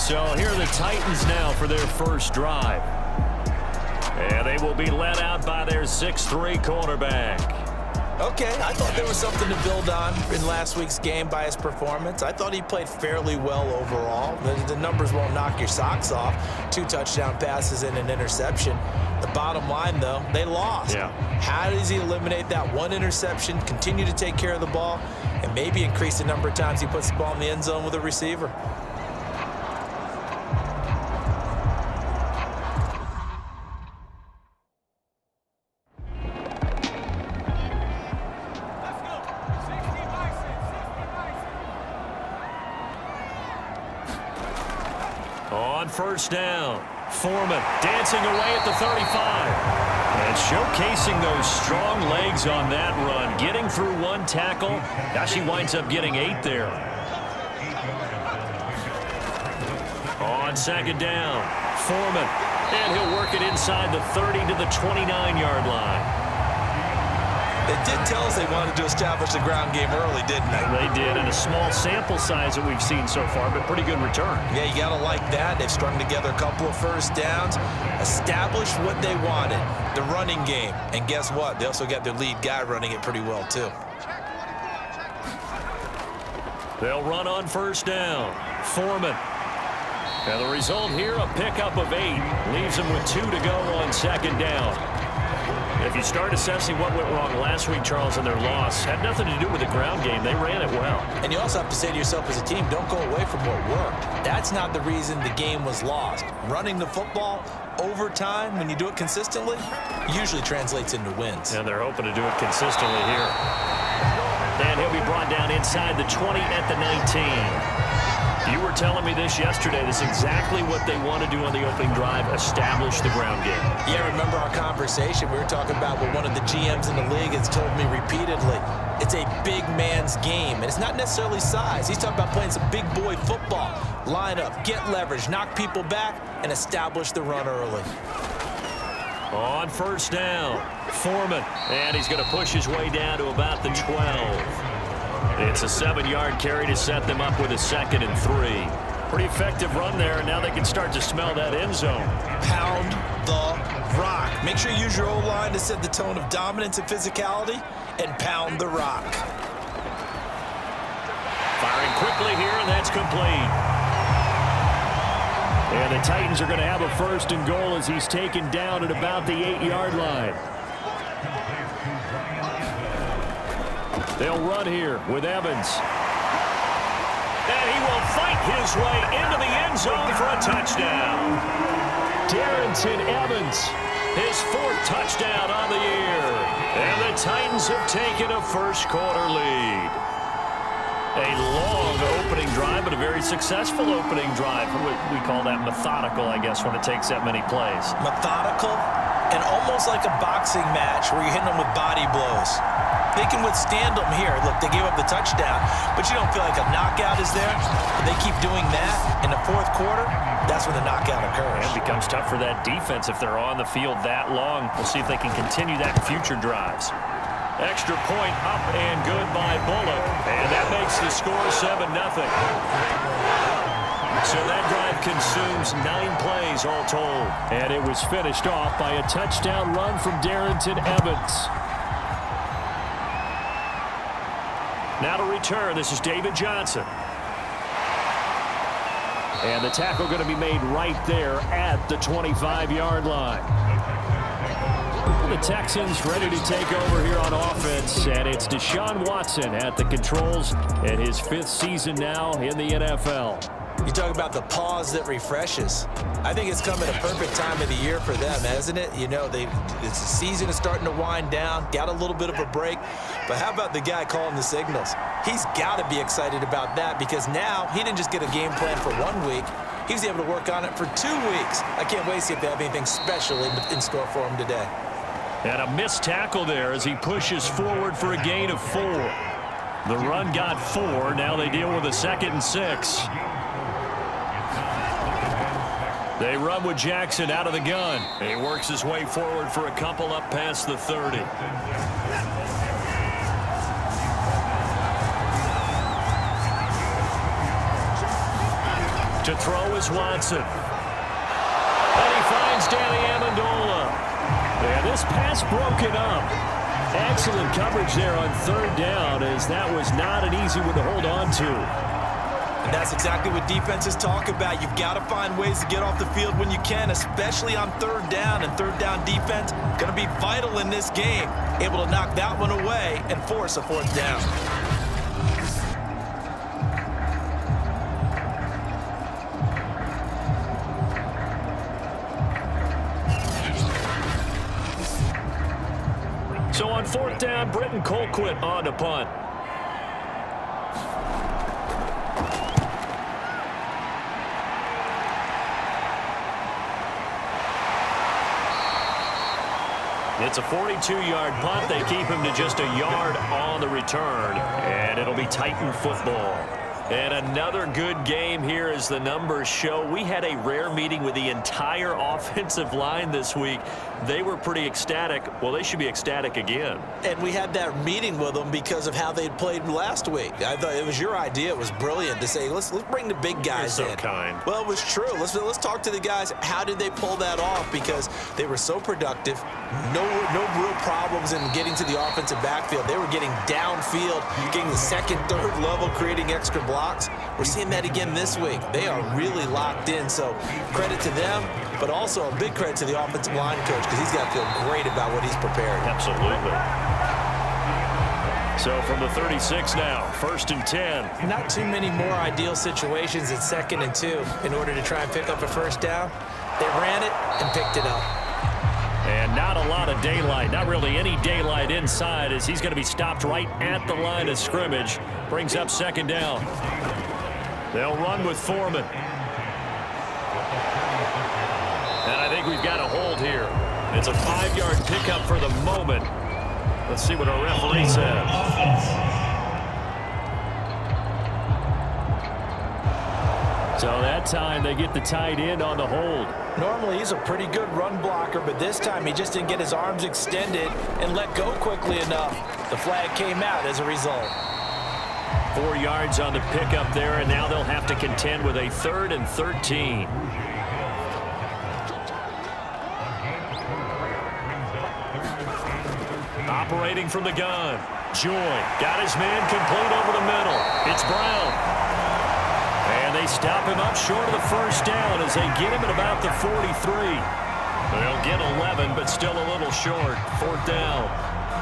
So here are the Titans now for their first drive. And they will be led out by their 6'3" quarterback. Okay, I thought there was something to build on in last week's game by his performance. I thought he played fairly well overall. The numbers won't knock your socks off. 2 touchdown passes and an interception. The bottom line, though, they lost. Yeah. How does he eliminate that one interception, continue to take care of the ball, and maybe increase the number of times he puts the ball in the end zone with a receiver? On first down, Foreman dancing away at the 35. And showcasing those strong legs on that run. Getting through 1 tackle. Now she winds up getting 8 there. On second down, Foreman. And he'll work it inside the 30 to the 29-yard line. They did tell us they wanted to establish the ground game early, didn't they? They did, and a small sample size that we've seen so far, but pretty good return. Yeah, you got to like that. They've strung together a couple of first downs, established what they wanted, the running game. And guess what? They also got their lead guy running it pretty well, too. They'll run on first down. Foreman. And the result here, a pickup of 8. Leaves them with 2 to go on second down. If you start assessing what went wrong last week, Charles, and their loss, had nothing to do with the ground game. They ran it well. And you also have to say to yourself as a team, don't go away from what worked. That's not the reason the game was lost. Running the football over time, when you do it consistently, usually translates into wins. And they're hoping to do it consistently here. And he'll be brought down inside the 20 at the 19. You were telling me this yesterday. This is exactly what they want to do on the opening drive, establish the ground game. Yeah, remember our conversation? We were talking about what one of the GMs in the league has told me repeatedly. It's a big man's game, and it's not necessarily size. He's talking about playing some big boy football. Line up, get leverage, knock people back, and establish the run early. On first down, Foreman, and he's going to push his way down to about the 12. It's a 7-yard carry to set them up with a 2nd and 3. Pretty effective run there, and now they can start to smell that end zone. Pound the rock. Make sure you use your O-line to set the tone of dominance and physicality, and pound the rock. Firing quickly here, and that's complete. And the Titans are going to have a 1st and goal as he's taken down at about the 8-yard line. They'll run here with Evans. And he will fight his way into the end zone for a touchdown. Darrington Evans, his 4th touchdown on the year. And the Titans have taken a first-quarter lead. A long opening drive, but a very successful opening drive. We call that methodical, I guess, when it takes that many plays. Methodical and almost like a boxing match where you're hitting them with body blows. They can withstand them here. Look, they gave up the touchdown, but you don't feel like a knockout is there. But they keep doing that in the 4th quarter, that's when the knockout occurs. It becomes tough for that defense if they're on the field that long. We'll see if they can continue that in future drives. Extra point up and good by Bullock. And that makes the score 7-0. So that drive consumes 9 plays all told. And it was finished off by a touchdown run from Darrington Evans. Now to return, this is David Johnson. And the tackle going to be made right there at the 25-yard line. The Texans ready to take over here on offense, and it's Desean Watson at the controls in his 5th season now in the NFL. You talk about the pause that refreshes. I think it's come at a perfect time of the year for them, hasn't it? You know, the season is starting to wind down, got a little bit of a break. But how about the guy calling the signals? He's got to be excited about that because now he didn't just get a game plan for 1 week. He was able to work on it for 2 weeks. I can't wait to see if they have anything special in store for him today. And a missed tackle there as he pushes forward for a gain of 4. The run got 4. Now they deal with a 2nd and 6. They run with Jackson out of the gun. He works his way forward for a couple up past the 30. To throw is Watson. And he finds Danny Amendola. And this pass broken up. Excellent coverage there on third down, as that was not an easy one to hold on to. And that's exactly what defenses talk about. You've got to find ways to get off the field when you can, especially on third down. And third down defense going to be vital in this game. Able to knock that one away and force a fourth down. So on fourth down, Britton Colquitt on to punt. It's a 42-yard punt. They keep him to just a yard on the return, and it'll be Titan football. And another good game here as the numbers show. We had a rare meeting with the entire offensive line this week. They were pretty ecstatic. Well, they should be ecstatic again. And we had that meeting with them because of how they played last week. I thought it was your idea. It was brilliant to say, let's bring the big guys in. You're so kind. Well, it was true. Let's talk to the guys. How did they pull that off? Because they were so productive. No real problems in getting to the offensive backfield. They were getting downfield, getting the second, third level, creating extra blocks. We're seeing that again this week. They are really locked in. So credit to them, but also a big credit to the offensive line coach, because he's got to feel great about what he's prepared. Absolutely. So from the 36 now, 1st and 10. Not too many more ideal situations at 2nd and 2 in order to try and pick up a first down. They ran it and picked it up. And not a lot of daylight, not really any daylight inside, as he's going to be stopped right at the line of scrimmage. Brings up 2nd down. They'll run with Foreman. And I think we've got a hold here. It's a 5-yard pickup for the moment. Let's see what our referee says. So that time they get the tight end on the hold. Normally he's a pretty good run blocker, but this time he just didn't get his arms extended and let go quickly enough. The flag came out as a result. 4 yards on the pickup there, and now they'll have to contend with a 3rd and 13. Operating from the gun. Joy got his man complete over the middle. It's Brown. And they stop him up short of the first down as they get him at about the 43. They'll get 11, but still a little short. 4th down.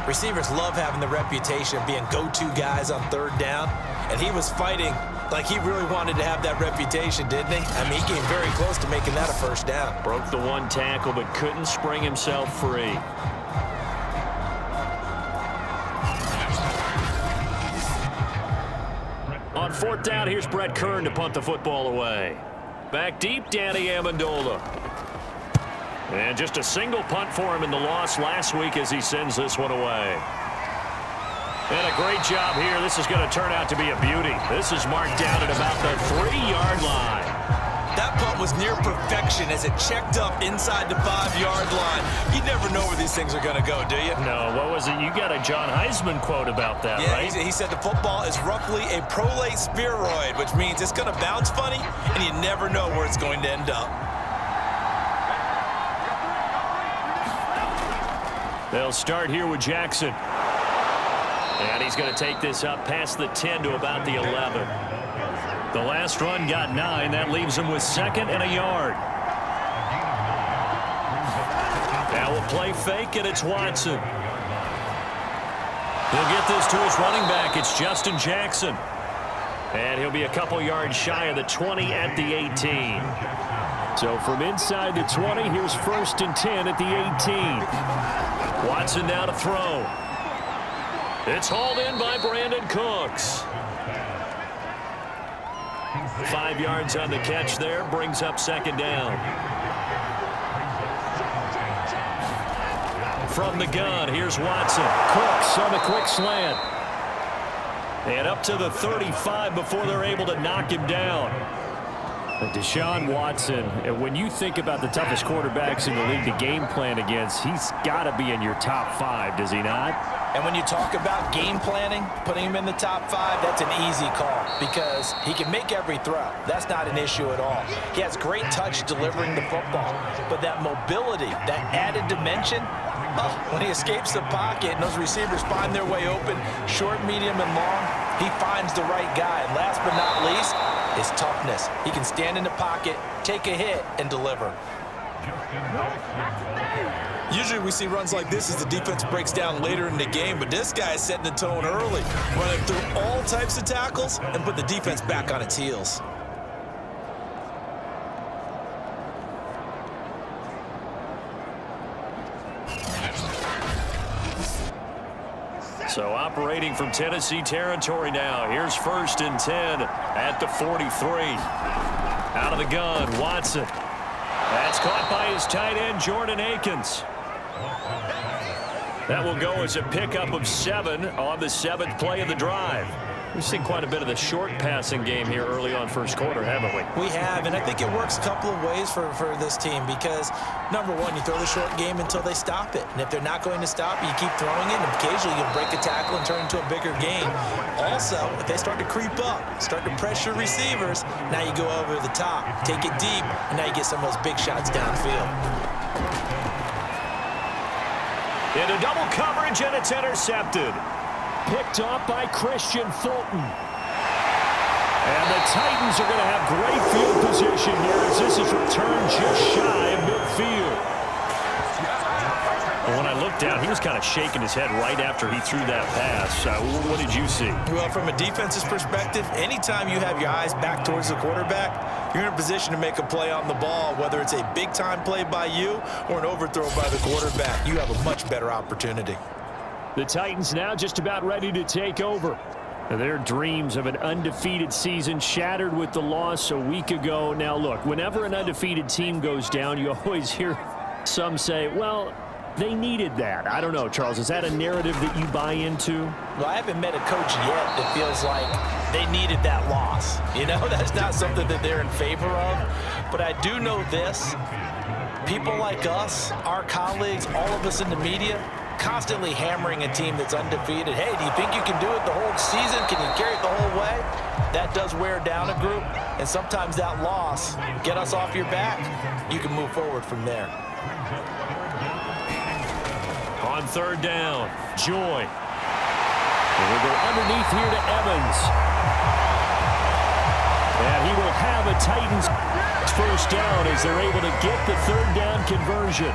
Receivers love having the reputation of being go-to guys on 3rd down, and he was fighting like he really wanted to have that reputation, didn't he? I mean, he came very close to making that a first down. Broke the one tackle, but couldn't spring himself free. On 4th down, here's Brett Kern to punt the football away. Back deep, Danny Amendola. And just a single punt for him in the loss last week as he sends this one away. And a great job here. This is going to turn out to be a beauty. This is marked down at about the 3-yard line. That punt was near perfection as it checked up inside the 5-yard line. You never know where these things are going to go, do you? No, what was it? You got a John Heisman quote about that, yeah, right? He said the football is roughly a prolate spheroid, which means it's going to bounce funny, and you never know where it's going to end up. They'll start here with Jackson. And he's going to take this up past the 10 to about the 11. The last run got 9. That leaves him with 2nd and a yard. Now we'll play fake, and it's Watson. He'll get this to his running back. It's Justin Jackson. And he'll be a couple yards shy of the 20 at the 18. So from inside the 20, here's 1st and 10 at the 18. Watson now to throw. It's hauled in by Brandon Cooks. 5 yards on the catch there, brings up 2nd down. From the gun, here's Watson. Cooks on the quick slant. And up to the 35 before they're able to knock him down. Desean Watson, when you think about the toughest quarterbacks in the league to game plan against, he's got to be in your top 5, does he not? And when you talk about game planning, putting him in the top 5, that's an easy call because he can make every throw. That's not an issue at all. He has great touch delivering the football, but that mobility, that added dimension, when he escapes the pocket and those receivers find their way open, short, medium, and long, he finds the right guy. And last but not least, his toughness. He can stand in the pocket, take a hit, and deliver. Usually we see runs like this as the defense breaks down later in the game, but this guy is setting the tone early, running through all types of tackles and put the defense back on its heels. So operating from Tennessee territory now. Here's 1st and 10 at the 43. Out of the gun, Watson. That's caught by his tight end, Jordan Akins. That will go as a pickup of 7 on the 7th play of the drive. We've seen quite a bit of the short passing game here early on first quarter, haven't we? We have, and I think it works a couple of ways for this team because, number one, you throw the short game until they stop it. And if they're not going to stop it, you keep throwing it, and occasionally you'll break a tackle and turn it into a bigger game. Also, if they start to creep up, start to pressure receivers, now you go over the top, take it deep, and now you get some of those big shots downfield. Into double coverage, and it's intercepted. Picked off by Christian Fulton. And the Titans are going to have great field position here as this is returned just shy of midfield. Well, when I looked down, he was kind of shaking his head right after he threw that pass. What did you see? Well, from a defense's perspective, anytime you have your eyes back towards the quarterback, you're in a position to make a play on the ball, whether it's a big-time play by you or an overthrow by the quarterback. You have a much better opportunity. The Titans now just about ready to take over. Their dreams of an undefeated season shattered with the loss a week ago. Now, look, whenever an undefeated team goes down, you always hear some say, well, they needed that. I don't know, Charles. Is that a narrative that you buy into? Well, I haven't met a coach yet that feels like they needed that loss. You know, that's not something that they're in favor of. But I do know this. People like us, our colleagues, all of us in the media, constantly hammering a team that's undefeated. Hey, do you think you can do it the whole season? Can you carry it the whole way? That does wear down a group, and sometimes that loss, get us off your back, you can move forward from there. On 3rd down, Joy. And we'll go underneath here to Evans. And he will have a Titans first down as they're able to get the 3rd down conversion.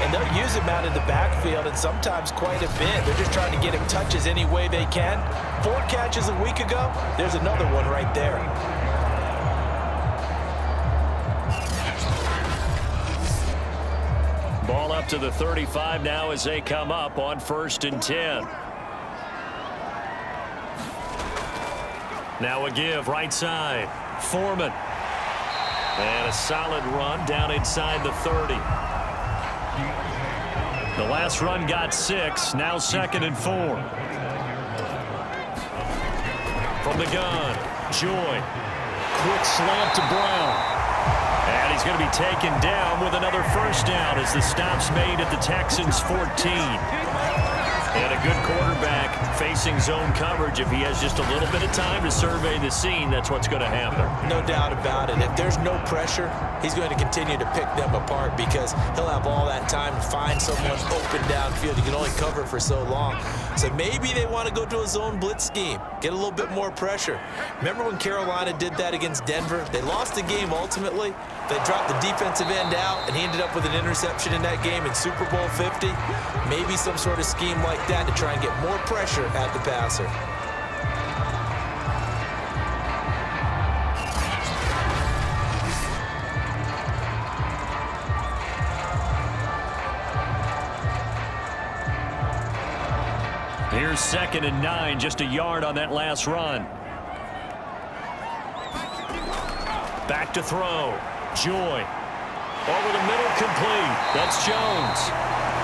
And they'll use him out of the backfield, and sometimes quite a bit. They're just trying to get him touches any way they can. 4 catches a week ago. There's another one right there. Ball up to the 35 now as they come up on 1st and 10. Now a give right side. Foreman. And a solid run down inside the 30. The last run got 6. Now 2nd and 4. From the gun, Joy. Quick slant to Brown. And he's going to be taken down with another first down as the stop's made at the Texans' 14. And a good quarterback facing zone coverage. If he has just a little bit of time to survey the scene, that's what's going to happen. No doubt about it. If there's no pressure, he's going to continue to pick them apart because he'll have all that time to find someone open downfield. He can only cover for so long. So maybe they want to go to a zone blitz scheme, get a little bit more pressure. Remember when Carolina did that against Denver? They lost the game ultimately. They dropped the defensive end out, and he ended up with an interception in that game in Super Bowl 50. Maybe some sort of scheme like that to try and get more pressure at the passer. Here's 2nd and 9, just a yard on that last run. Back to throw. Joy. Over the middle, complete. That's Jones.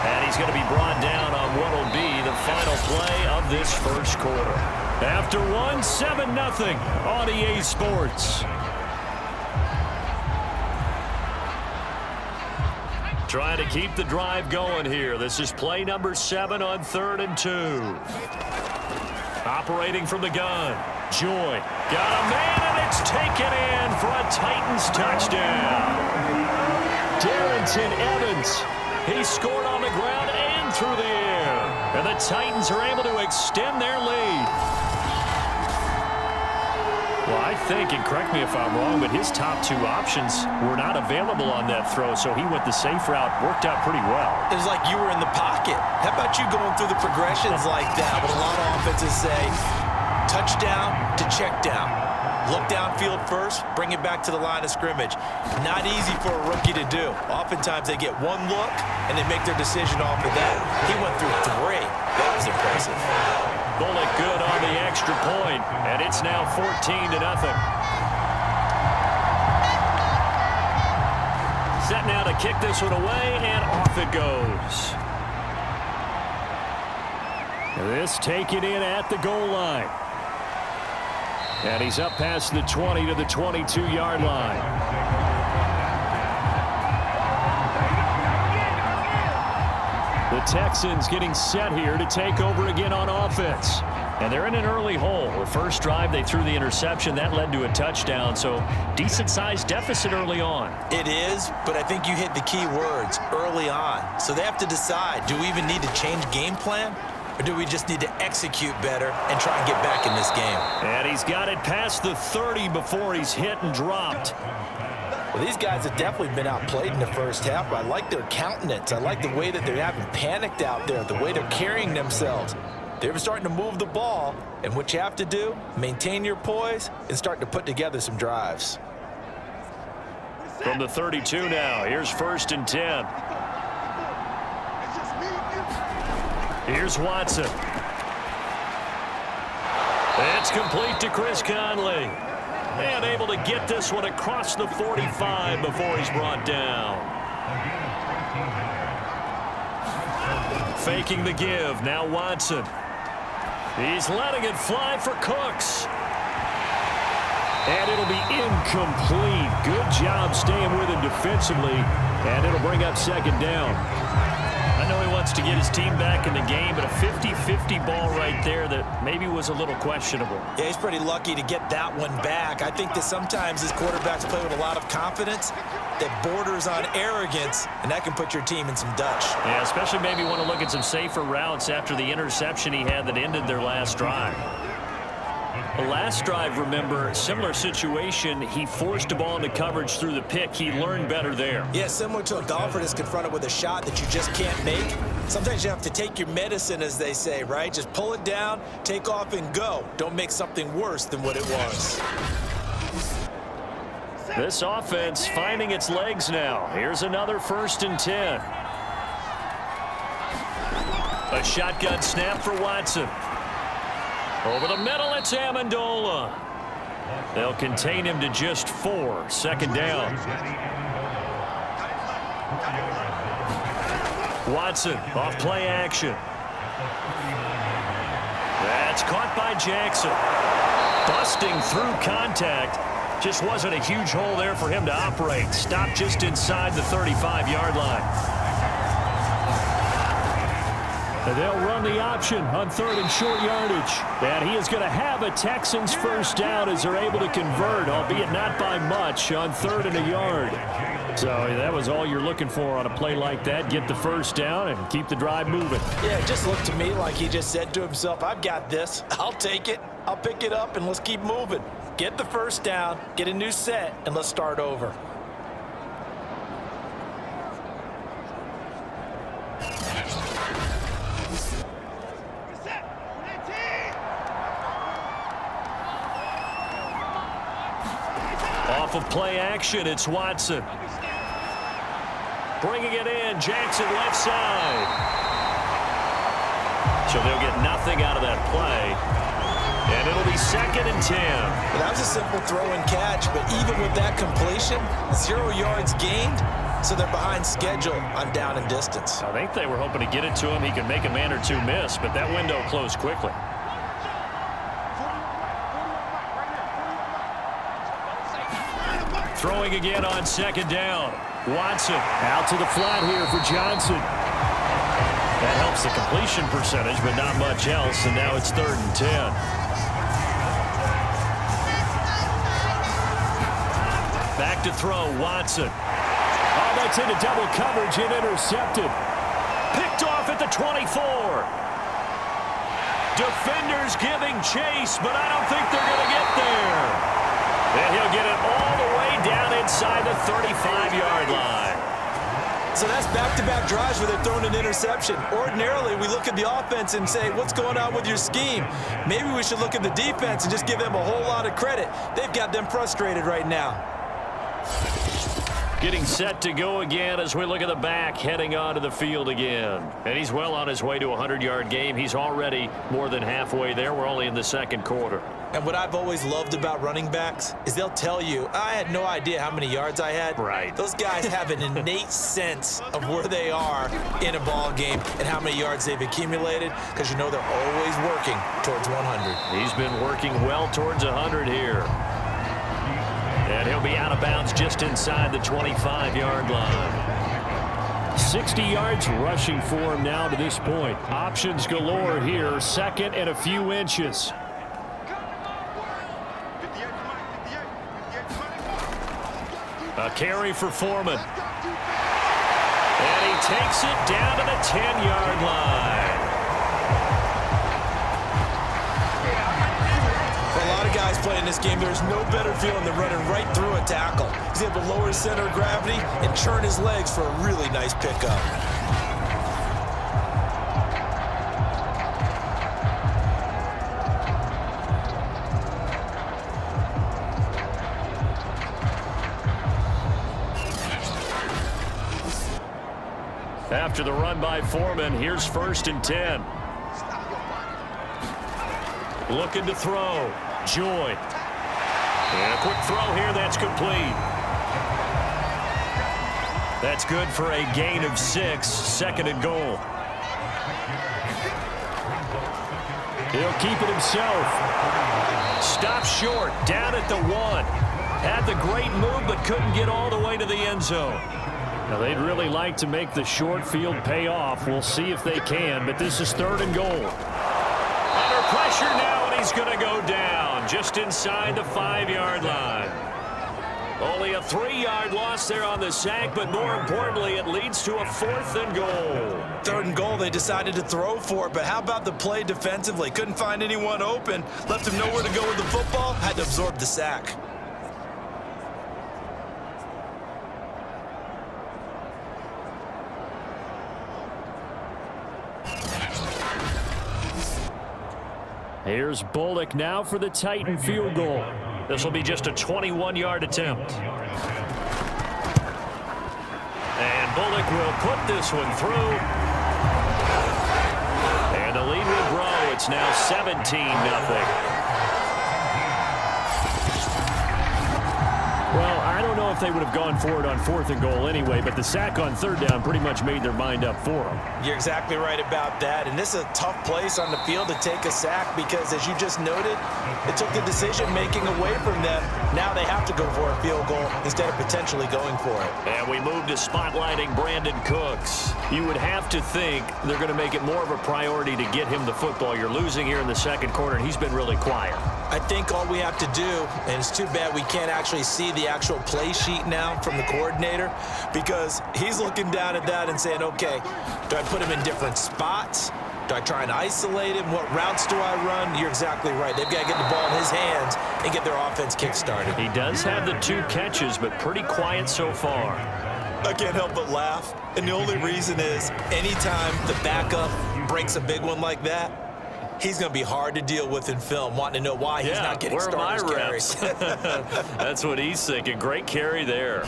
And he's going to be brought down on what will be the final play of this first quarter. After one, 7-0 on EA Sports. Trying to keep the drive going here. This is play number 7 on 3rd and 2. Operating from the gun. Joy. Got a man, and it's taken in for a Titans touchdown. Darrington Evans. He scored on the ground and through the air. And the Titans are able to extend their lead. Well, I think, and correct me if I'm wrong, but his top 2 options were not available on that throw, so he went the safe route. Worked out pretty well. It was like you were in the pocket. How about you going through the progressions like that? But a lot of offenses say touchdown to check down. Look downfield first, bring it back to the line of scrimmage. Not easy for a rookie to do. Oftentimes they get one look, and they make their decision off of that. He went through 3. That was impressive. Bullock good on the extra point, and it's now 14-0. Set now to kick this one away, and off it goes. This taken in at the goal line. And he's up past the 20 to the 22-yard line. The Texans getting set here to take over again on offense. And they're in an early hole. The first drive, they threw the interception. That led to a touchdown, so decent-sized deficit early on. It is, but I think you hit the key words, early on. So they have to decide, do we even need to change game plan? Or do we just need to execute better and try and get back in this game? And he's got it past the 30 before he's hit and dropped. Well, these guys have definitely been outplayed in the first half, but I like their countenance. I like the way that they haven't panicked out there, the way they're carrying themselves. They're starting to move the ball, and what you have to do, maintain your poise and start to put together some drives. From the 32 now, here's 1st and 10. Here's Watson. It's complete to Chris Conley. And able to get this one across the 45 before he's brought down. Faking the give. Now Watson. He's letting it fly for Cooks. And it'll be incomplete. Good job staying with him defensively. And it'll bring up 2nd down. I know he wants to get his team back in the game, but a 50-50 ball right there that maybe was a little questionable. Yeah, he's pretty lucky to get that one back. I think that sometimes his quarterbacks play with a lot of confidence that borders on arrogance, and that can put your team in some Dutch. Yeah, especially maybe want to look at some safer routes after the interception he had that ended their last drive. The last drive, remember, similar situation. He forced a ball into coverage through the pick. He learned better there. Yeah, similar to a golfer that's confronted with a shot that you just can't make. Sometimes you have to take your medicine, as they say, right? Just pull it down, take off, and go. Don't make something worse than what it was. This offense finding its legs now. Here's another 1st and 10. A shotgun snap for Watson. Over the middle, it's Amendola. They'll contain him to just 4. 2nd down. Watson off play action. That's caught by Jackson. Busting through contact. Just wasn't a huge hole there for him to operate. Stopped just inside the 35-yard line. And they'll run the option on 3rd and short yardage. And he is going to have a Texans 1st down as they're able to convert, albeit not by much, on 3rd and a yard. So that was all you're looking for on a play like that. Get the 1st down and keep the drive moving. Yeah, it just looked to me like he just said to himself, I've got this. I'll take it. I'll pick it up, and let's keep moving. Get the 1st down, get a new set, and let's start over. Off of play action, it's Watson. Bringing it in, Jackson left side. So they'll get nothing out of that play. And it'll be 2nd and 10. Well, that was a simple throw and catch, but even with that completion, 0 yards gained, so they're behind schedule on down and distance. I think they were hoping to get it to him. He could make a man or two miss, but that window closed quickly. throwing again on second down. Watson out to the flat here for Johnson. That helps the completion percentage, but not much else, and now it's 3rd and 10. Back to throw, Watson. Oh, that's into double coverage and intercepted. Picked off at the 24. Defenders giving chase, but I don't think they're going to get there. And he'll get it all the way down inside the 35-yard line. So that's back-to-back drives where they're throwing an interception. Ordinarily, we look at the offense and say, what's going on with your scheme? Maybe we should look at the defense and just give them a whole lot of credit. They've got them frustrated right now. Getting set to go again as we look at the back heading onto the field again. And he's well on his way to a 100-yard game. He's already more than halfway there. We're only in the second quarter. And what I've always loved about running backs is they'll tell you, I had no idea how many yards I had. Right. Those guys have an innate sense of where they are in a ball game and how many yards they've accumulated, because you know they're always working towards 100. He's been working well towards 100 here. And he'll be out of bounds just inside the 25-yard line. 60 yards rushing for him now to this point. Options galore here. 2nd and a few inches. A carry for Foreman. And he takes it down to the 10-yard line. For a lot of guys playing this game, there's no better feeling than running right through a tackle. He's able to lower his center of gravity and churn his legs for a really nice pickup. After the run by Foreman, here's 1st and 10. Looking to throw. Joy. And a quick throw here. That's complete. That's good for a gain of 6. 2nd and goal. He'll keep it himself. Stop short. Down at the 1. Had the great move, but couldn't get all the way to the end zone. Now, they'd really like to make the short field pay off. We'll see if they can, but this is 3rd and goal. Under pressure now, and he's going to go down just inside the 5-yard line. Only a 3-yard loss there on the sack, but more importantly, it leads to a 4th and goal. 3rd and goal, they decided to throw for it, but how about the play defensively? Couldn't find anyone open, left him nowhere to go with the football, had to absorb the sack. Here's Bullock now for the Titan field goal. This will be just a 21-yard attempt. And Bullock will put this one through. And the lead will grow. It's now 17-0. Well, I don't know if they would have gone for it on 4th and goal anyway, but the sack on 3rd down pretty much made their mind up for them. You're exactly right about that, and this is a tough place on the field to take a sack because, as you just noted, it took the decision-making away from them. Now they have to go for a field goal instead of potentially going for it. And we move to spotlighting Brandon Cooks. You would have to think they're going to make it more of a priority to get him the football. You're losing here in the second quarter, and he's been really quiet. I think all we have to do, and it's too bad we can't actually see the actual play sheet now from the coordinator, because he's looking down at that and saying, okay, do I put him in different spots? Do I try and isolate him? What routes do I run? You're exactly right. They've got to get the ball in his hands and get their offense kick-started. He does have the 2 catches, but pretty quiet so far. I can't help but laugh, and the only reason is anytime the backup breaks a big one like that, he's going to be hard to deal with in film, wanting to know why he's not getting starters carries. That's what he's thinking. Great carry there.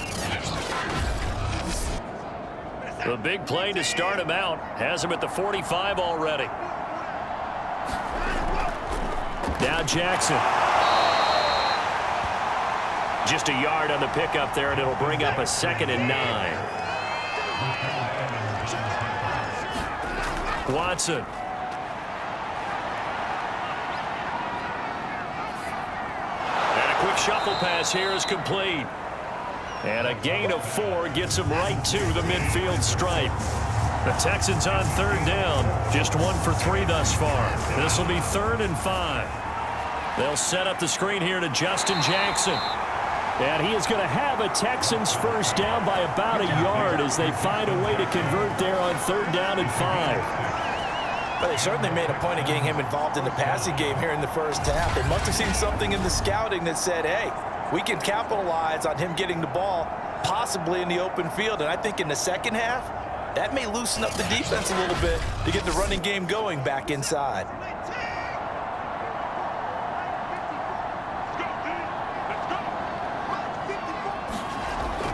The big play to start him out has him at the 45 already. Now Jackson. Just a yard on the pickup there, and it'll bring up a 2nd and 9. Watson. Quick shuffle pass here is complete. And a gain of 4 gets him right to the midfield stripe. The Texans on third down, just 1 for 3 thus far. This will be 3rd and 5. They'll set up the screen here to Justin Jackson. And he is going to have a Texans first down by about a yard as they find a way to convert there on 3rd down and 5. But they certainly made a point of getting him involved in the passing game here in the first half. They must have seen something in the scouting that said, hey, we can capitalize on him getting the ball, possibly in the open field. And I think in the second half, that may loosen up the defense a little bit to get the running game going back inside.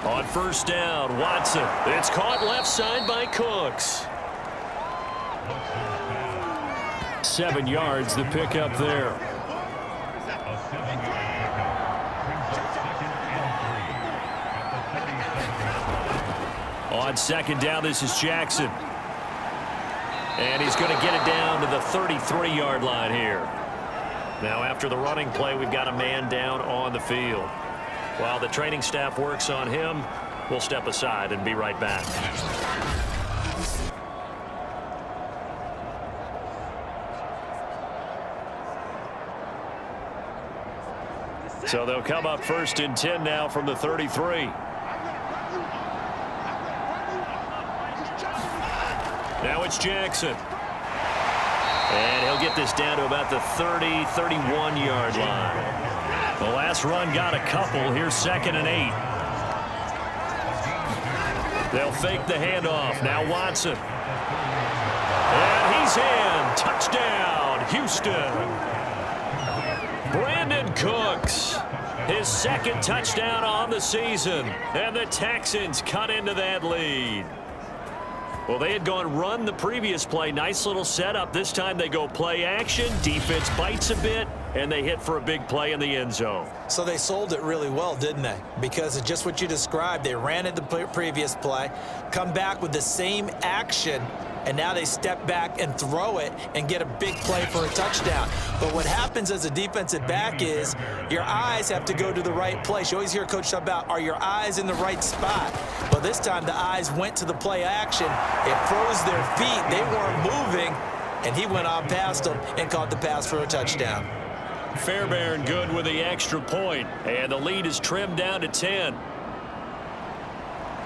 On first down, Watson. It's caught left side by Cooks. 7 yards, the pickup there. On second down, this is Jackson. And he's going to get it down to the 33-yard line here. Now after the running play, we've got a man down on the field. While the training staff works on him, we'll step aside and be right back. So they'll come up 1st and 10 now from the 33. Now it's Jackson. And he'll get this down to about the 30, 31-yard line. The last run got a couple. Here's 2nd and 8. They'll fake the handoff. Now Watson. And he's in. Touchdown, Houston. Brandon Cooks, his 2nd touchdown on the season. And the Texans cut into that lead. Well, they had gone run the previous play. Nice little setup. This time they go play action. Defense bites a bit, and they hit for a big play in the end zone. So they sold it really well, didn't they? Because of just what you described. They ran it the previous play, come back with the same action, and now they step back and throw it and get a big play for a touchdown. But what happens as a defensive back is your eyes have to go to the right place. You always hear Coach talk about, are your eyes in the right spot? Well, this time the eyes went to the play action. It froze their feet. They weren't moving, and he went on past them and caught the pass for a touchdown. Fairbairn good with the extra point, and the lead is trimmed down to 10.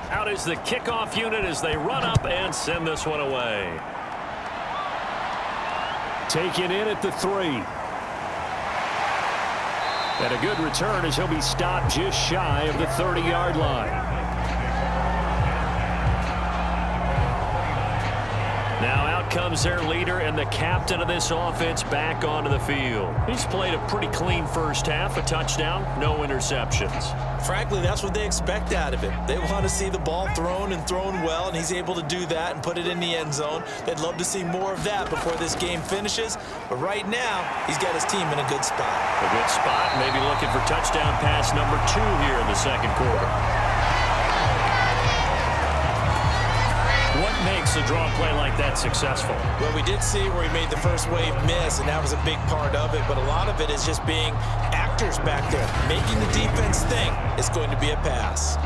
Out is the kickoff unit as they run up and send this one away. Taken in at the 3. And a good return as he'll be stopped just shy of the 30-yard line. Now out comes their leader and the captain of this offense back onto the field. He's played a pretty clean first half, a touchdown, no interceptions. Frankly, that's what they expect out of it. They want to see the ball thrown and thrown well, and he's able to do that and put it in the end zone. They'd love to see more of that before this game finishes, but right now, he's got his team in a good spot. A good spot, maybe looking for touchdown pass number 2 here in the second quarter. What makes a draw play like that successful? Well, we did see where he made the first wave miss, and that was a big part of it, but a lot of it is just being actors back there, making the defense think it's going to be a pass.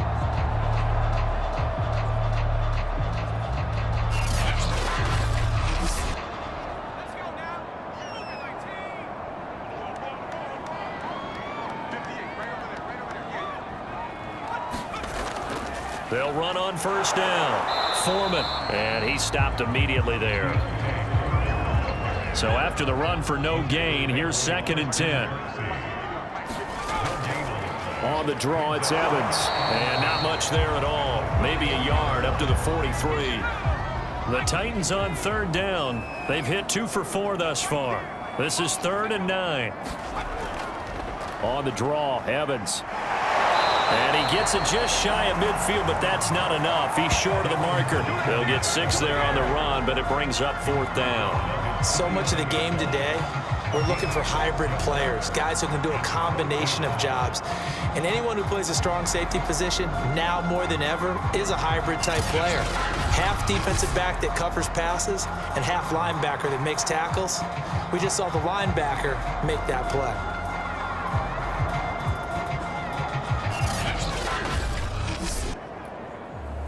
They'll run on first down. Foreman, and he stopped immediately there. So after the run for no gain, here's 2nd and 10. On the draw, it's Evans, and not much there at all. Maybe a yard up to the 43. The Titans on 3rd down. They've hit 2 for 4 thus far. This is 3rd and 9. On the draw, Evans. And he gets it just shy of midfield, but that's not enough. He's short of the marker. They'll get 6 there on the run, but it brings up 4th down. So much of the game today, we're looking for hybrid players, guys who can do a combination of jobs. And anyone who plays a strong safety position, now more than ever, is a hybrid type player. Half defensive back that covers passes and half linebacker that makes tackles. We just saw the linebacker make that play.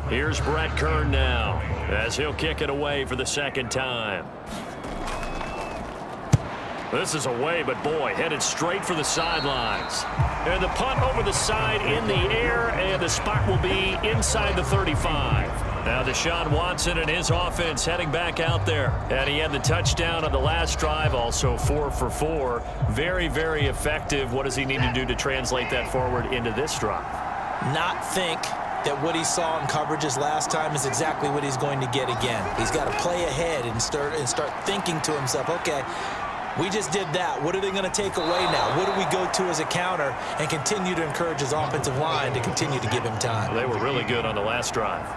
Here's Brett Kern now as he'll kick it away for the second time. This is away, but boy, headed straight for the sidelines. And the punt over the side in the air, and the spot will be inside the 35. Now Desean Watson and his offense heading back out there. And he had the touchdown on the last drive, also 4 for 4. Very, very effective. What does he need to do to translate that forward into this drive? Not think that what he saw in coverages last time is exactly what he's going to get again. He's got to play ahead and start thinking to himself, okay, we just did that. What are they going to take away now? What do we go to as a counter? And continue to encourage his offensive line to continue to give him time. They were really good on the last drive.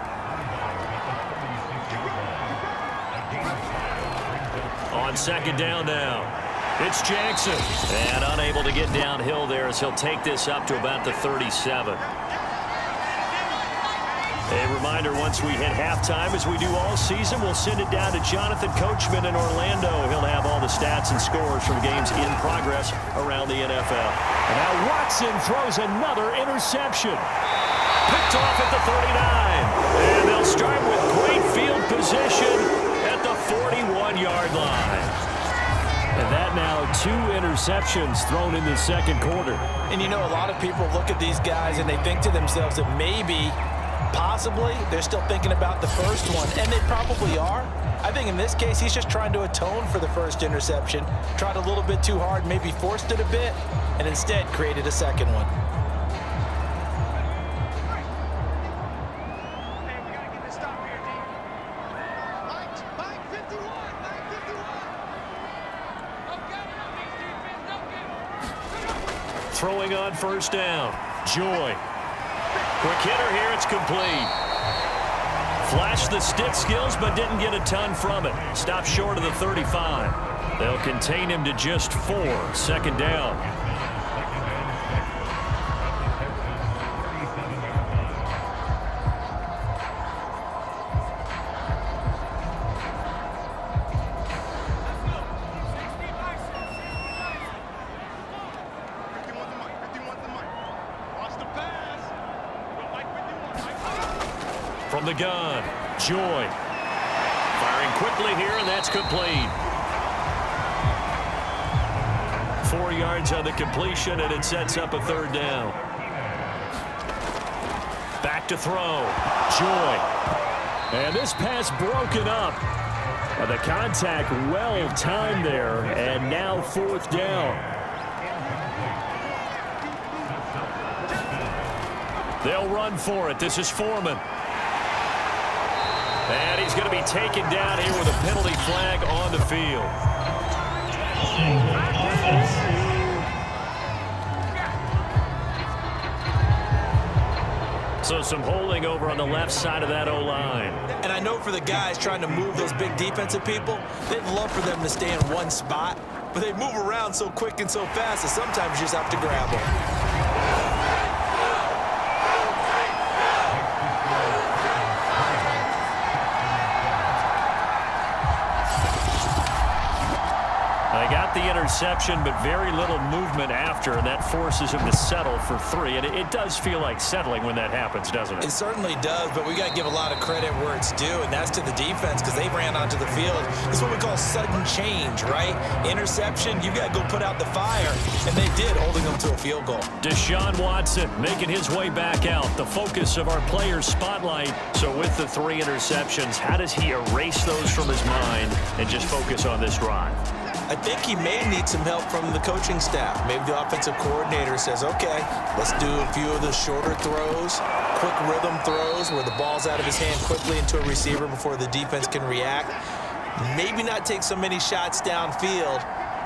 On second down now, it's Jackson. And unable to get downhill there as he'll take this up to about the 37. A reminder, once we hit halftime, as we do all season, we'll send it down to Jonathan Coachman in Orlando. He'll have all the stats and scores from games in progress around the NFL. And now Watson throws another interception. Picked off at the 39. And they'll start with great field position at the 41-yard line. And that now 2 interceptions thrown in the second quarter. And you know, a lot of people look at these guys and they think to themselves that maybe, possibly, they're still thinking about the first one, and they probably are. I think in this case, he's just trying to atone for the first interception. Tried a little bit too hard, maybe forced it a bit, and instead created a second one. Throwing on first down, Joy. Quick hitter here, it's complete. Flashed the stick skills, but didn't get a ton from it. Stopped short of the 35. They'll contain him to just 4. Second down. From the gun, Joy. Firing quickly here, and that's complete. 4 yards on the completion, and it sets up a third down. Back to throw, Joy. And this pass broken up. The contact well timed there, and now fourth down. They'll run for it. This is Foreman. And he's going to be taken down here with a penalty flag on the field. So some holding over on the left side of that O-line. And I know for the guys trying to move those big defensive people, they'd love for them to stay in one spot, but they move around so quick and so fast that sometimes you just have to grab them. The interception, but very little movement after, and that forces him to settle for 3. And it does feel like settling when that happens, doesn't it? It certainly does, but we got to give a lot of credit where it's due, and that's to the defense because they ran onto the field. It's what we call sudden change, right? Interception, you got to go put out the fire, and they did, holding them to a field goal. Desean Watson making his way back out, the focus of our players' spotlight. So with the 3 interceptions, how does he erase those from his mind and just focus on this drive? I think he may need some help from the coaching staff. Maybe the offensive coordinator says, okay, let's do a few of the shorter throws, quick rhythm throws where the ball's out of his hand quickly into a receiver before the defense can react. Maybe not take so many shots downfield,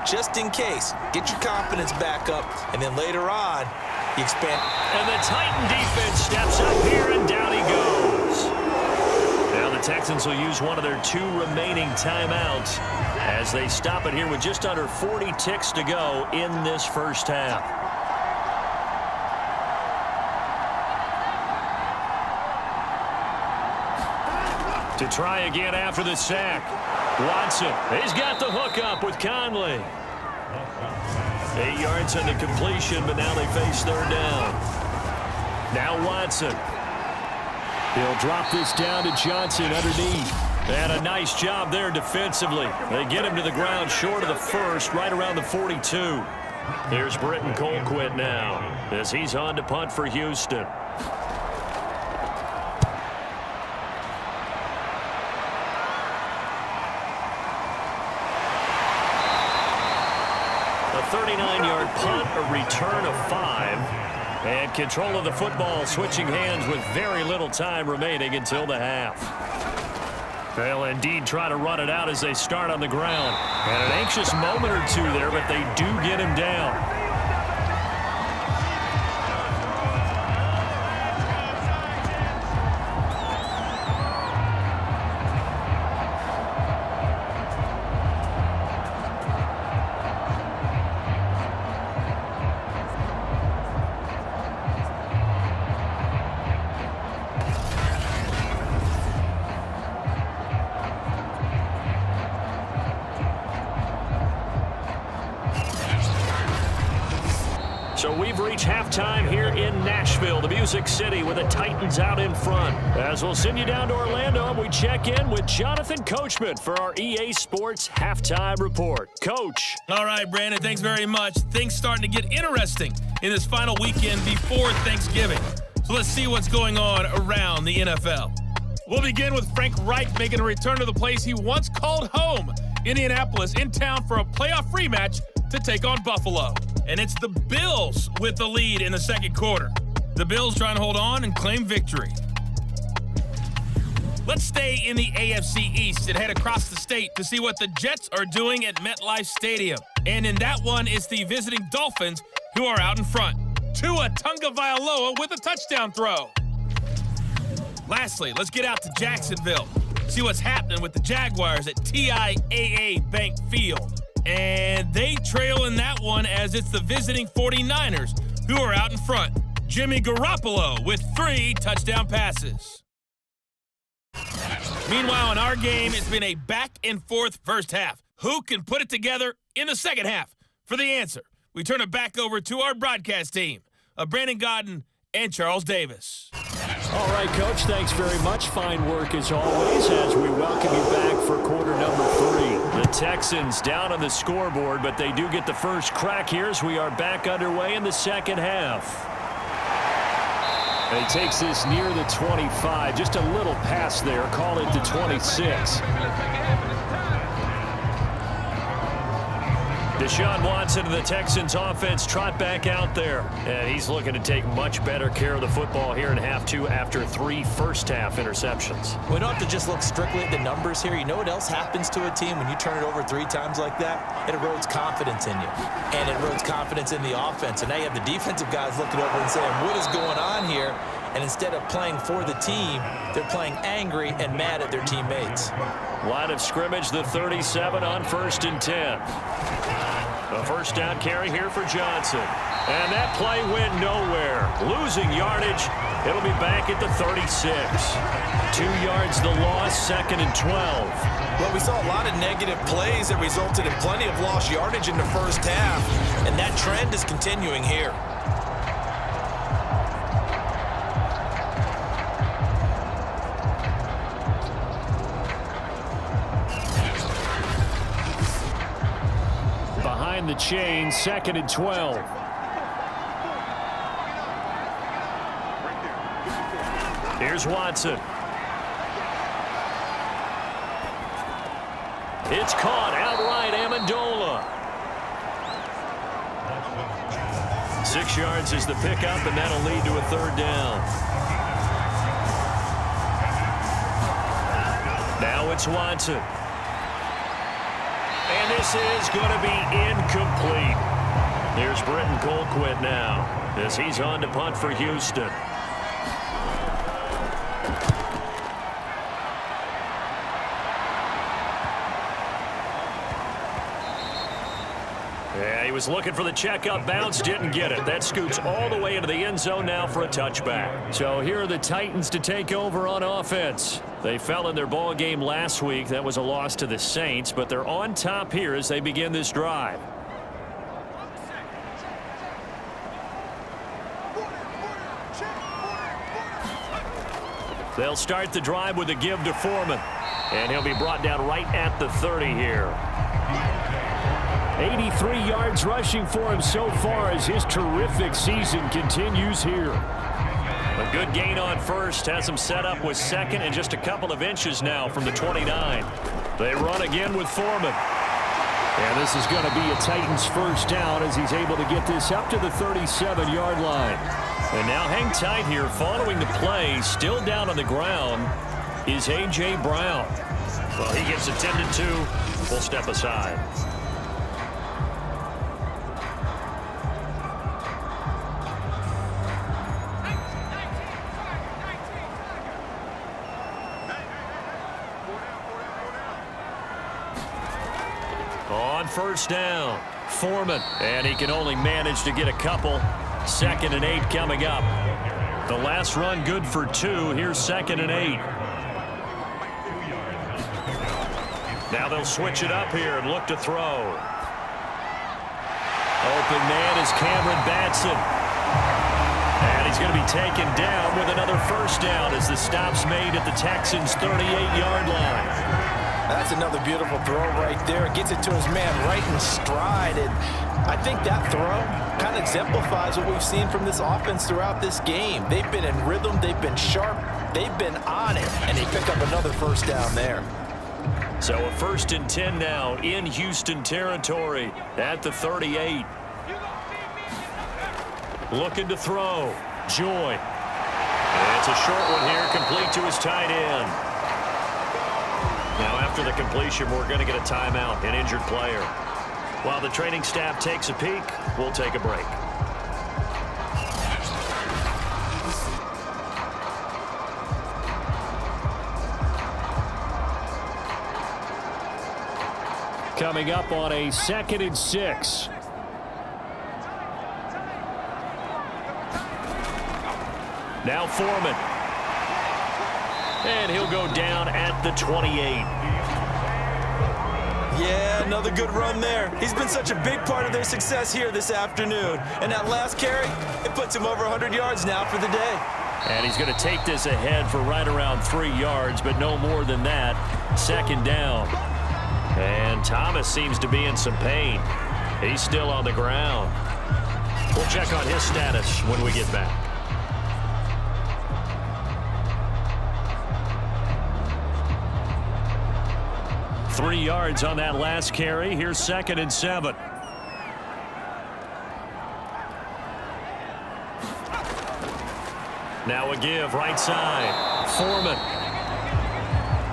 just in case. Get your confidence back up, and then later on, you expand. And the Titan defense steps up here, and down he goes. Now the Texans will use one of their 2 remaining timeouts as they stop it here with just under 40 ticks to go in this first half. To try again after the sack. Watson, he's got the hook up with Conley. 8 yards on the completion, but now they face third down. Now Watson. He'll drop this down to Johnson underneath. And a nice job there defensively. They get him to the ground short of the first, right around the 42. Here's Britton Colquitt now as he's on to punt for Houston. A 39-yard punt, a return of 5. And control of the football switching hands with very little time remaining until the half. They'll indeed try to run it out as they start on the ground. And an anxious moment or two there, but they do get him down. So we've reached halftime here in Nashville, the Music City, with the Titans out in front. As we'll send you down to Orlando, and we check in with Jonathan Coachman for our EA Sports Halftime Report. Coach. All right, Brandon, thanks very much. Things starting to get interesting in this final weekend before Thanksgiving. So let's see what's going on around the NFL. We'll begin with Frank Reich making a return to the place he once called home, Indianapolis, in town for a playoff rematch to take on Buffalo. And it's the Bills with the lead in the second quarter. The Bills trying to hold on and claim victory. Let's stay in the AFC East and head across the state to see what the Jets are doing at MetLife Stadium. And in that one, it's the visiting Dolphins who are out in front. Tua Tagovailoa with a touchdown throw. Lastly, let's get out to Jacksonville. See what's happening with the Jaguars at TIAA Bank Field. And they trail in that one as it's the visiting 49ers who are out in front. Jimmy Garoppolo with 3 touchdown passes. Meanwhile, in our game, it's been a back-and-forth first half. Who can put it together in the second half? For the answer, we turn it back over to our broadcast team of Brandon Godden and Charles Davis. All right, Coach, thanks very much. Fine work as always as we welcome you back for quarter number 3. The Texans down on the scoreboard, but they do get the first crack here as we are back underway in the second half. And he takes this near the 25, just a little pass there, call it the 26. Desean Watson of the Texans offense trot back out there. And he's looking to take much better care of the football here in half 2 after 3 first-half interceptions. We don't have to just look strictly at the numbers here. You know what else happens to a team when you turn it over 3 times like that? It erodes confidence in you. And it erodes confidence in the offense. And now you have the defensive guys looking over and saying, what is going on here? And instead of playing for the team, they're playing angry and mad at their teammates. Line of scrimmage, the 37 on 1st and 10. A first down carry here for Johnson. And that play went nowhere. Losing yardage. It'll be back at the 36. 2 yards the loss, 2nd and 12. Well, we saw a lot of negative plays that resulted in plenty of lost yardage in the first half. And that trend is continuing here. Behind the chain, 2nd and 12. Here's Watson. It's caught outright, Amendola. 6 yards is the pickup, and that'll lead to a 3rd down. Now it's Watson. And this is going to be incomplete. Here's Britton Colquitt now as he's on to punt for Houston. Yeah, he was looking for the checkup bounce, didn't get it. That scoots all the way into the end zone now for a touchback. So here are the Titans to take over on offense. They fell in their ball game last week. That was a loss to the Saints, but they're on top here as they begin this drive. They'll start the drive with a give to Foreman. And he'll be brought down right at the 30 here. 83 yards rushing for him so far as his terrific season continues here. A good gain on first has him set up with second and just a couple of inches now from the 29. They run again with Foreman. And this is going to be a Titans first down as he's able to get this up to the 37-yard line. And now hang tight here. Following the play, still down on the ground, is A.J. Brown. Well, he gets attended to. We'll step aside. On first down, Foreman. And he can only manage to get a couple. 2nd and 8 coming up. The last run good for 2. Here's 2nd and 8. Now they'll switch it up here and look to throw. Open man is Cameron Batson. And he's going to be taken down with another first down as the stop's made at the Texans' 38-yard line. That's another beautiful throw right there. Gets it to his man right in stride. And I think that throw kind of exemplifies what we've seen from this offense throughout this game. They've been in rhythm. They've been sharp. They've been on it. And they pick up another first down there. So a 1st and 10 now in Houston territory at the 38. Looking to throw. Joy. And it's a short one here, complete to his tight end. Now after the completion, we're going to get a timeout, an injured player. While the training staff takes a peek, we'll take a break. Coming up on a 2nd and 6. Now Foreman. And he'll go down at the 28. Yeah, another good run there. He's been such a big part of their success here this afternoon. And that last carry, it puts him over 100 yards now for the day. And he's going to take this ahead for right around 3 yards, but no more than that. 2nd down. And Thomas seems to be in some pain. He's still on the ground. We'll check on his status when we get back. Three yards on that last carry. Here's 2nd and 7. Now a give right side. Foreman.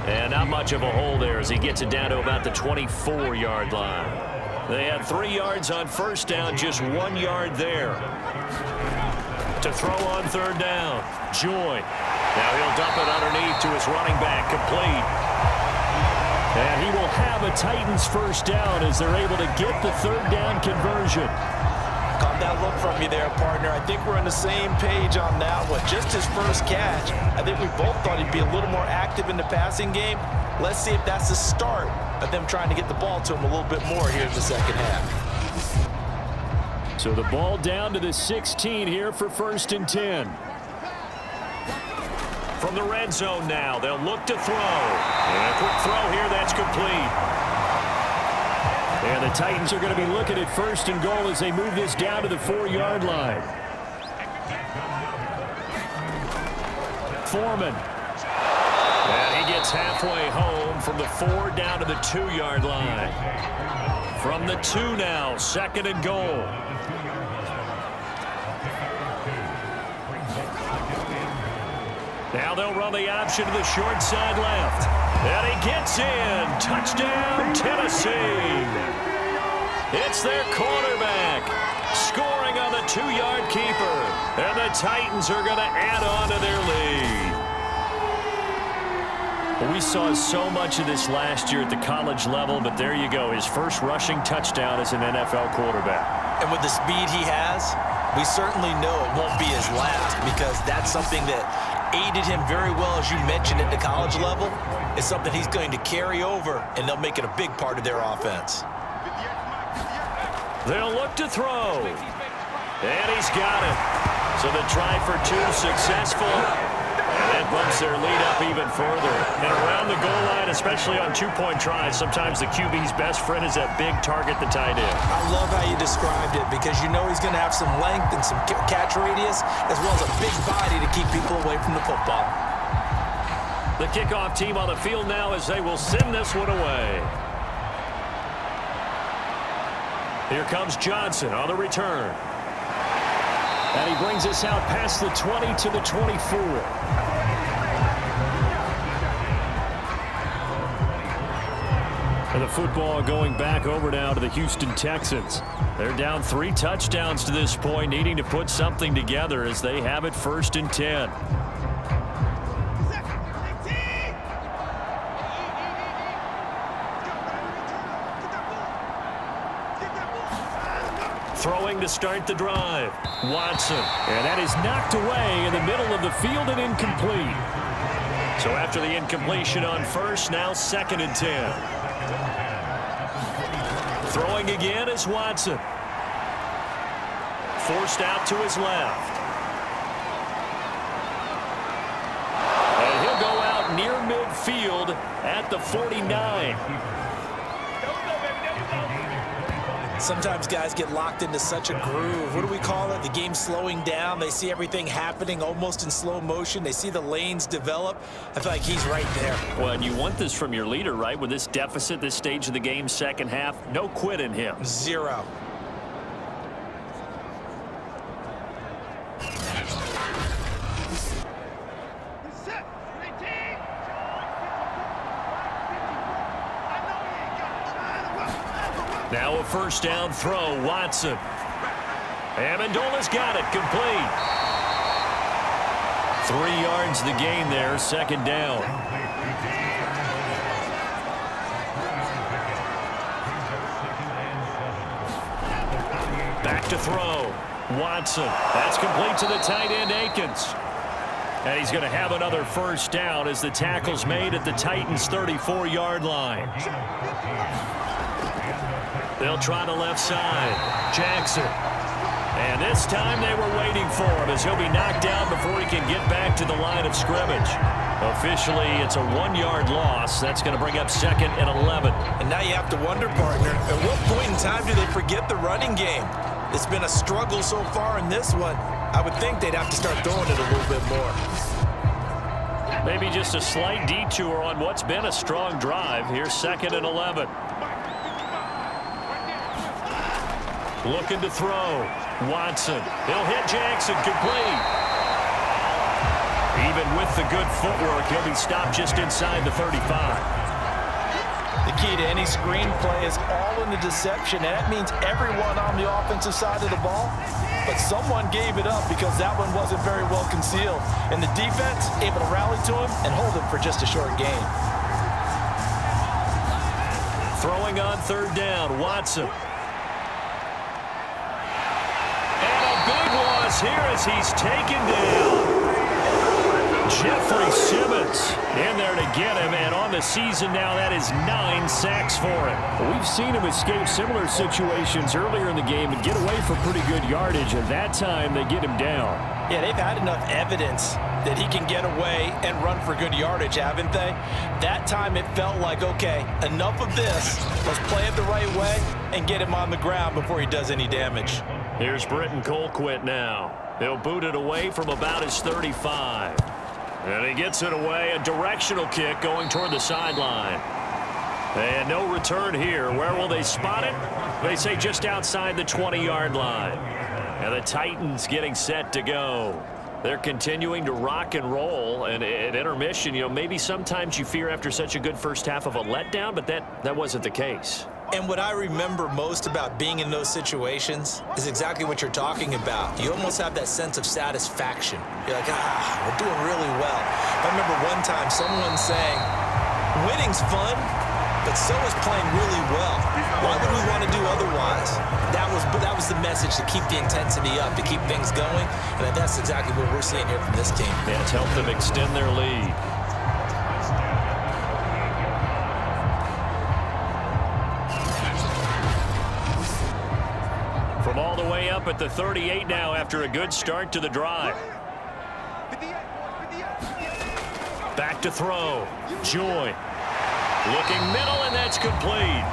And not much of a hole there as he gets it down to about the 24-yard line. They had 3 yards on first down, just 1 yard there. To throw on 3rd down. Joy. Now he'll dump it underneath to his running back, complete. And he will have a Titans first down as they're able to get the 3rd down conversion. Caught that look from you there, partner. I think we're on the same page on that one. Just his first catch. I think we both thought he'd be a little more active in the passing game. Let's see if that's the start of them trying to get the ball to him a little bit more here in the 2nd half. So the ball down to the 16 here for 1st and 10. From the red zone now, they'll look to throw. And a quick throw here, that's complete. And the Titans are going to be looking at 1st and goal as they move this down to the 4-yard line. Foreman. And he gets halfway home from the 4 down to the 2-yard line. From the 2 now, 2nd and goal. Now they'll run the option to the short side left. And he gets in. Touchdown, Tennessee. It's their quarterback scoring on the 2-yard keeper. And the Titans are going to add on to their lead. Well, we saw so much of this last year at the college level, but there you go. His first rushing touchdown as an NFL quarterback. And with the speed he has, we certainly know it won't be his last, because that's something that aided him very well, as you mentioned, at the college level. It's something he's going to carry over, and they'll make it a big part of their offense. They'll look to throw. And he's got it. So the try for 2 successful. And That bumps their lead up even further. And around the goal line, especially on two-point tries, sometimes the QB's best friend is that big target, the tight end. I love how you described it because you know he's going to have some length and some catch radius as well as a big body to keep people away from the football. The kickoff team on the field now as they will send this one away. Here comes Johnson on the return. And he brings us out past the 20 to the 24. And the football going back over now to the Houston Texans. They're down 3 touchdowns to this point, needing to put something together as they have it 1st and 10. Throwing to start the drive. Watson. And that is knocked away in the middle of the field and incomplete. So after the incompletion on first, now 2nd and 10. Throwing again is Watson. Forced out to his left. And he'll go out near midfield at the 49. Sometimes guys get locked into such a groove. What do we call it? The game slowing down. They see everything happening almost in slow motion. They see the lanes develop. I feel like he's right there. Well, and you want this from your leader, right? With this deficit, this stage of the game, second half, no quit in him. 0. Now a first down throw, Watson. Amendola's got it, complete. 3 yards the gain there, 2nd down. Back to throw, Watson. That's complete to the tight end, Akins. And he's going to have another first down as the tackle's made at the Titans' 34-yard line. They'll try the left side. Jackson. And this time they were waiting for him as he'll be knocked down before he can get back to the line of scrimmage. Officially, it's a 1-yard loss. That's going to bring up 2nd and 11. And now you have to wonder, partner, at what point in time do they forget the running game? It's been a struggle so far in this one. I would think they'd have to start throwing it a little bit more. Maybe just a slight detour on what's been a strong drive. Here's 2nd and 11. Looking to throw. Watson. He'll hit Jackson, complete. Even with the good footwork, he'll be stopped just inside the 35. The key to any screenplay is all in the deception, and that means everyone on the offensive side of the ball. But someone gave it up because that one wasn't very well concealed. And the defense able to rally to him and hold him for just a short gain. Throwing on 3rd down, Watson. Big loss here as he's taken down. Jeffrey Simmons in there to get him, and on the season now, that is 9 sacks for him. We've seen him escape similar situations earlier in the game and get away for pretty good yardage, and that time they get him down. Yeah, they've had enough evidence that he can get away and run for good yardage, haven't they? That time it felt like, okay, enough of this. Let's play it the right way and get him on the ground before he does any damage. Here's Britton Colquitt now. He'll boot it away from about his 35. And he gets it away, a directional kick going toward the sideline. And no return here. Where will they spot it? They say just outside the 20-yard line. And the Titans getting set to go. They're continuing to rock and roll, and at intermission, you know, maybe sometimes you fear after such a good first half of a letdown, but that wasn't the case. And what I remember most about being in those situations is exactly what you're talking about. You almost have that sense of satisfaction. You're like, we're doing really well. I remember one time someone saying, winning's fun, but so is playing really well. Why would we want to do otherwise? That was the message, to keep the intensity up, to keep things going, and that's exactly what we're seeing here from this team. Yeah, it's helped them extend their lead. From all the way up at the 38 now after a good start to the drive. Back to throw. Joy. Looking middle, and that's complete.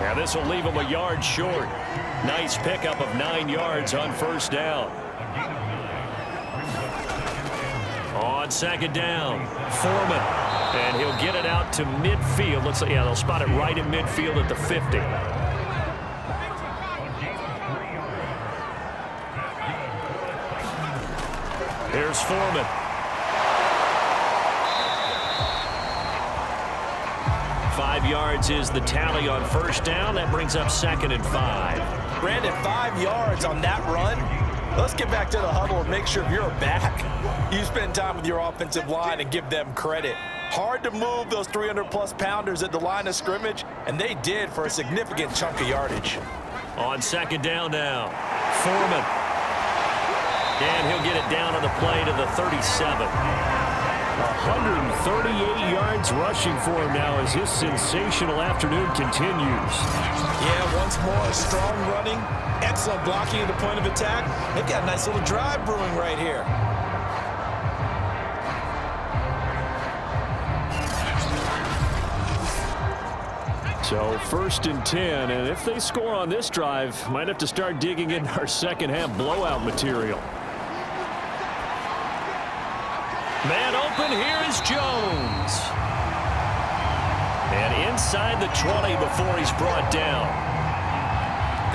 Now this will leave him a yard short. Nice pickup of 9 yards on first down. On second down, Foreman. And he'll get it out to midfield. Looks like, yeah, they'll spot it right in midfield at the 50. Here's Foreman. Five yards is the tally on first down. That brings up 2nd and 5. Brandon, 5 yards on that run. Let's get back to the huddle and make sure if you're back, you spend time with your offensive line and give them credit. Hard to move those 300-plus pounders at the line of scrimmage, and they did for a significant chunk of yardage. On second down now, Foreman. And he'll get it down on the play to the 37. 138 yards rushing for him now as his sensational afternoon continues. Yeah, once more, strong running, excellent blocking at the point of attack. They've got a nice little drive brewing right here. So 1st and 10, and if they score on this drive, might have to start digging in our second half blowout material. Man open, here is Jones. And inside the 20 before he's brought down.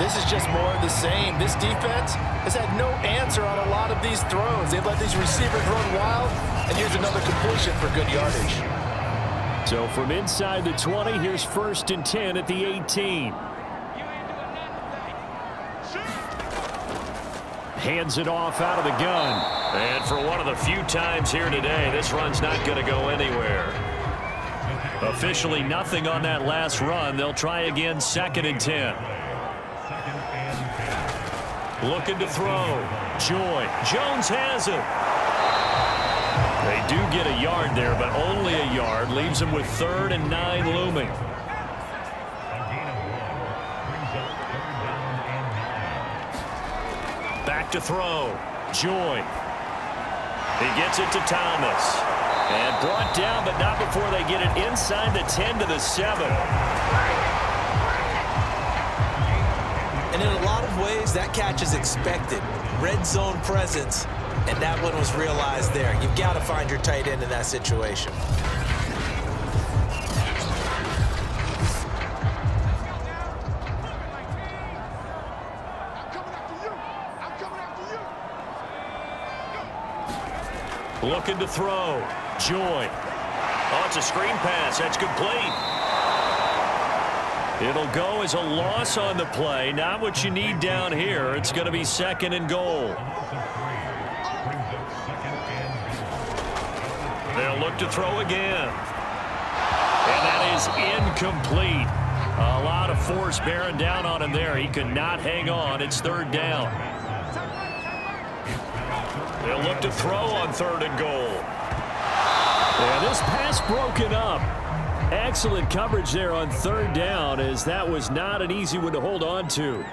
This is just more of the same. This defense has had no answer on a lot of these throws. They've let these receivers run wild, and here's another completion for good yardage. So from inside the 20, here's 1st and 10 at the 18. Hands it off out of the gun. And for one of the few times here today, this run's not going to go anywhere. Officially nothing on that last run. They'll try again 2nd and 10. Looking to throw. Joy. Jones has it. They do get a yard there, but only a yard. Leaves them with 3rd and 9 looming. Back to throw. Joy. He gets it to Thomas. And brought down, but not before they get it inside the 10 to the 7. And in a lot of ways, that catch is expected. Red zone presence. And that one was realized there. You've got to find your tight end in that situation. Looking to throw. Joy. Oh, it's a screen pass. That's complete. It'll go as a loss on the play. Not what you need down here. It's going to be 2nd and goal. They'll look to throw again. And that is incomplete. A lot of force bearing down on him there. He could not hang on. It's 3rd down. They'll look to throw on 3rd and goal. Yeah, this pass broken up. Excellent coverage there on 3rd down, as that was not an easy one to hold on to.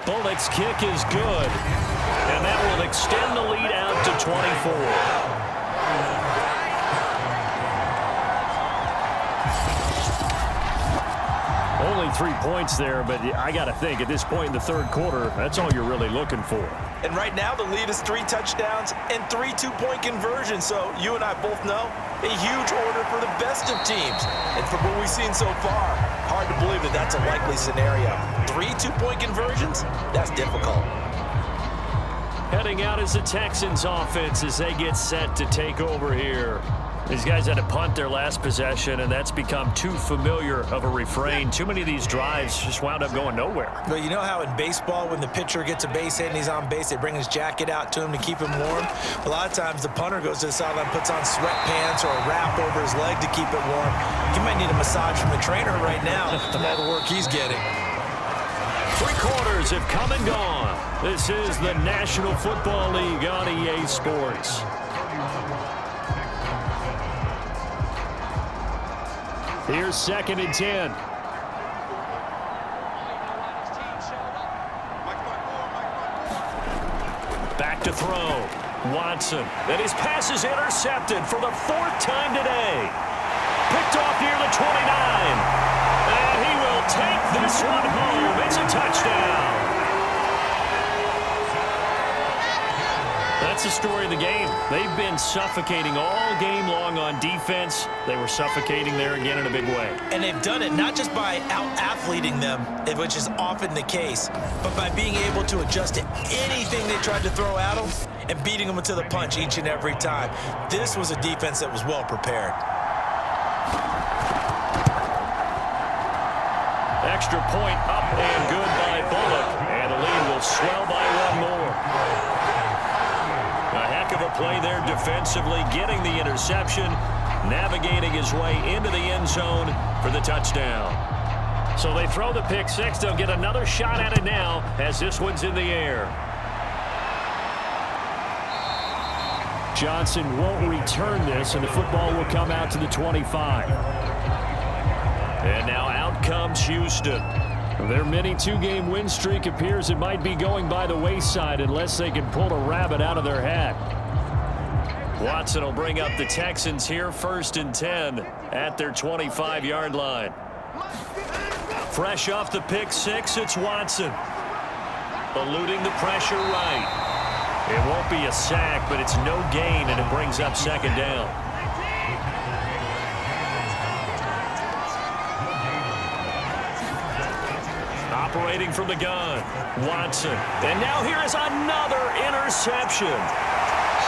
Bullock's kick is good, and that will extend the lead out to 24. Only 3 points there, but I got to think at this point in the 3rd quarter, that's all you're really looking for. And right now the lead is 3 touchdowns and 3 two-point conversions. So you and I both know a huge order for the best of teams. And from what we've seen so far, hard to believe that that's a likely scenario. 3 two-point conversions? That's difficult. Heading out is the Texans offense as they get set to take over here. These guys had to punt their last possession, and that's become too familiar of a refrain. Too many of these drives just wound up going nowhere. But you know how in baseball, when the pitcher gets a base hit and he's on base, they bring his jacket out to him to keep him warm? A lot of times the punter goes to the sideline, puts on sweatpants or a wrap over his leg to keep it warm. He might need a massage from the trainer right now from all the work he's getting. 3 quarters have come and gone. This is the National Football League on EA Sports. Here's 2nd and 10. Back to throw. Watson. And his pass is intercepted for the 4th time today. Picked off near the 29. And he will take this one home. It's a touchdown. That's the story of the game. They've been suffocating all game long on defense. They were suffocating there again in a big way. And they've done it not just by out-athleting them, which is often the case, but by being able to adjust to anything they tried to throw at them and beating them to the punch each and every time. This was a defense that was well prepared. Extra point up and good by Bullock. And the lead will swell by one more. A heck of a play there defensively, getting the interception, navigating his way into the end zone for the touchdown. So they throw the pick six. They'll get another shot at it now as this one's in the air. Johnson won't return this, and the football will come out to the 25. And now out comes Houston. Their mini two-game win streak appears it might be going by the wayside unless they can pull a rabbit out of their hat. Watson will bring up the Texans here 1st and 10 at their 25-yard line. Fresh off the pick six, it's Watson. Eluding the pressure right. It won't be a sack, but it's no gain, and it brings up 2nd down. Operating from the gun, Watson. And now here is another interception.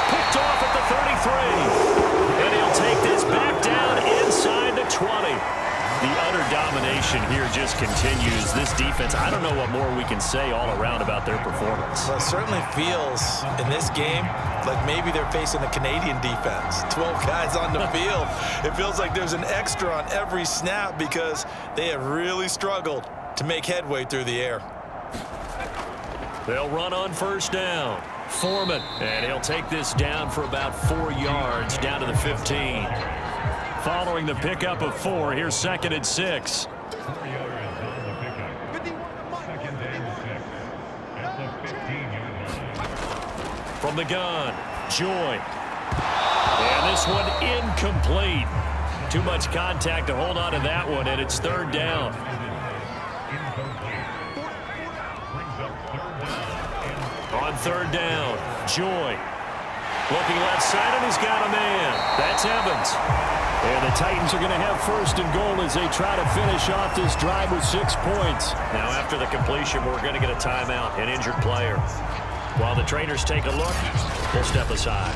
Picked off at the 33. And he'll take this back down inside the 20. The utter domination here just continues. This defense, I don't know what more we can say all around about their performance. Well, it certainly feels in this game like maybe they're facing a Canadian defense. 12 guys on the field. It feels like there's an extra on every snap because they have really struggled to make headway through the air. They'll run on 1st down. Foreman, and he'll take this down for about 4 yards down to the 15. Following the pickup of 4, here's 2nd and 6. From the gun, Joy. And this one incomplete. Too much contact to hold on to that one, and it's 3rd down. On 3rd down, Joy. Looking left side, and he's got a man. That's Evans. And the Titans are going to have 1st and goal as they try to finish off this drive with 6 points. Now, after the completion, we're going to get a timeout, an injured player. While the trainers take a look, we'll step aside.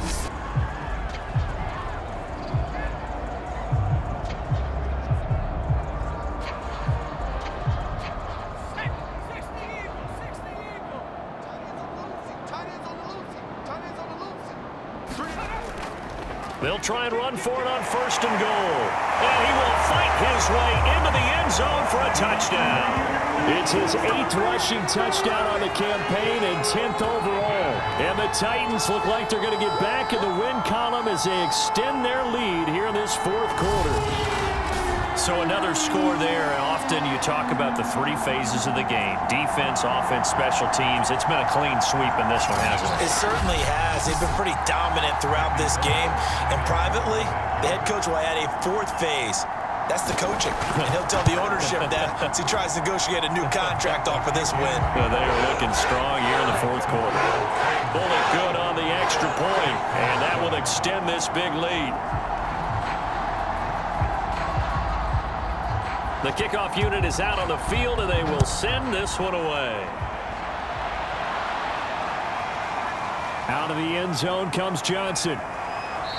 They'll try and run for it on 1st and goal. And he will fight his way into the end zone for a touchdown. It's his 8th rushing touchdown on the campaign and 10th overall. And the Titans look like they're going to get back in the win column as they extend their lead here in this 4th quarter. So another score there. Often you talk about the 3 phases of the game. Defense, offense, special teams. It's been a clean sweep in this one, hasn't it? It certainly has. They've been pretty dominant throughout this game. And privately, the head coach will add a 4th phase. That's the coaching. And he'll tell the ownership that as he tries to negotiate a new contract off of this win. Well, they are looking strong here in the 4th quarter. Bullock good on the extra point, and that will extend this big lead. The kickoff unit is out on the field, and they will send this one away. Out of the end zone comes Johnson.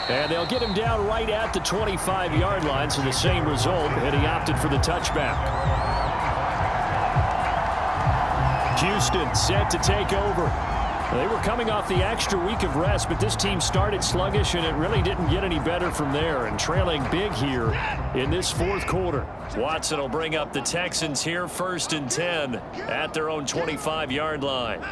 And they'll get him down right at the 25-yard line, so the same result, and he opted for the touchback. Houston set to take over. They were coming off the extra week of rest, but this team started sluggish, and it really didn't get any better from there, and trailing big here in this 4th quarter. Watson will bring up the Texans here 1st and 10 at their own 25-yard line.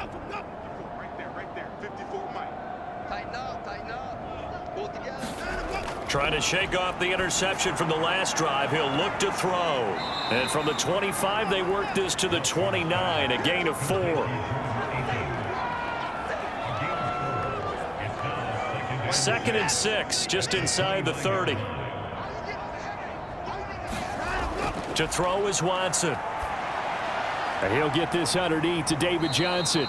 Trying to shake off the interception from the last drive. He'll look to throw. And from the 25, they work this to the 29, a gain of 4. 2nd and 6, just inside the 30. To throw is Watson. He'll get this underneath to David Johnson.